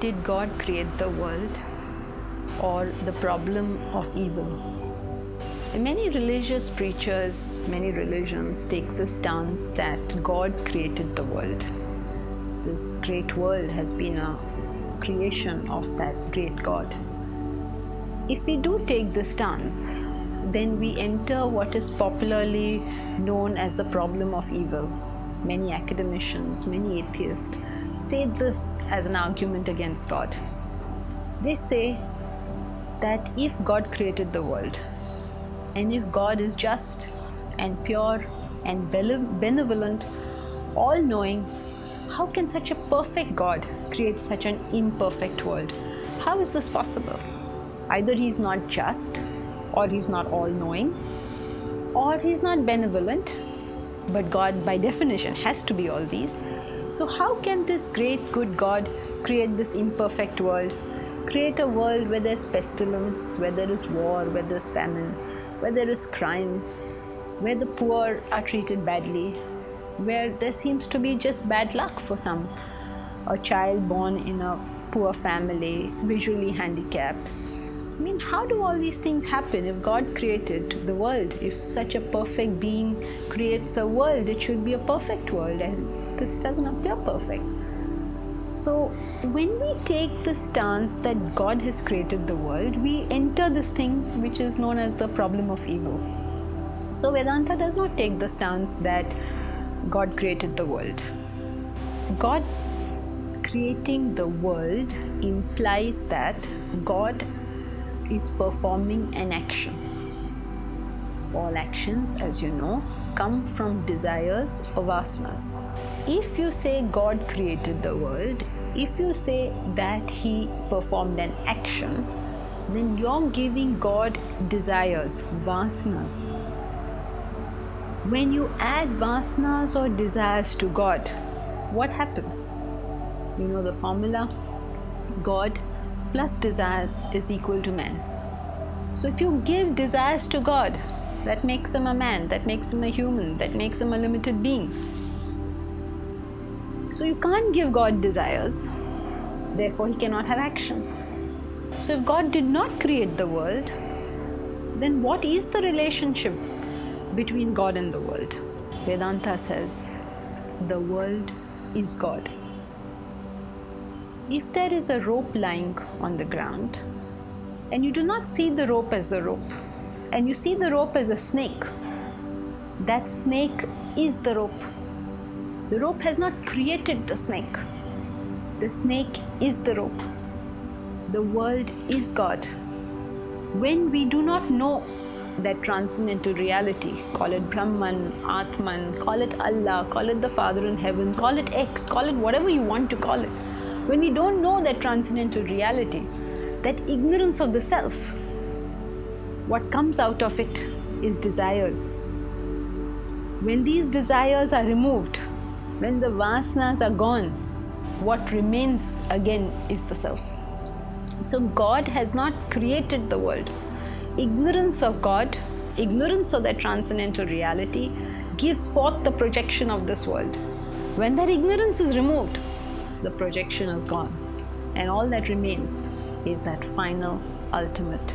did God create the world, or the problem of evil? Many religious preachers, many religions take the stance that God created the world. This great world has been a creation of that great God. If we do take this stance, then we enter what is popularly known as the problem of evil. Many academicians, many atheists state this as an argument against God. They say that if God created the world, and if God is just and pure and benevolent, all-knowing, how can such a perfect God create such an imperfect world? How is this possible? Either he's not just, or he's not all-knowing, or he's not benevolent, but God by definition has to be all these. So how can this great good God create this imperfect world, create a world where there's pestilence, where there is war, where there's famine, where there is crime, where the poor are treated badly, where there seems to be just bad luck for some, a child born in a poor family, visually handicapped? I mean, how do all these things happen if God created the world? If such a perfect being creates a world, it should be a perfect world, and this doesn't appear perfect. So when we take the stance that God has created the world, we enter this thing which is known as the problem of evil. So Vedanta does not take the stance that God created the world. God creating the world implies that God is performing an action. All actions, as you know, come from desires or vasanas. If you say God created the world, if you say that He performed an action, then you're giving God desires, vasanas. When you add vasanas or desires to God, what happens? You know the formula? God plus desires is equal to man. So if you give desires to God, that makes him a man, that makes him a human, that makes him a limited being. So you can't give God desires, therefore He cannot have action. So if God did not create the world, then what is the relationship between God and the world? Vedanta says the world is God. If there is a rope lying on the ground, and you do not see the rope as the rope, and you see the rope as a snake, that snake is the rope. The rope has not created the snake. The snake is the rope. The world is God. When we do not know that transcendental reality, call it Brahman, Atman, call it Allah, call it the Father in heaven, call it X, call it whatever you want to call it. When we don't know that transcendental reality, that ignorance of the self, what comes out of it is desires. When these desires are removed, when the vasanas are gone, what remains again is the self. So God has not created the world. Ignorance of God, ignorance of that transcendental reality gives forth the projection of this world. When that ignorance is removed, the projection is gone, and all that remains is that final, ultimate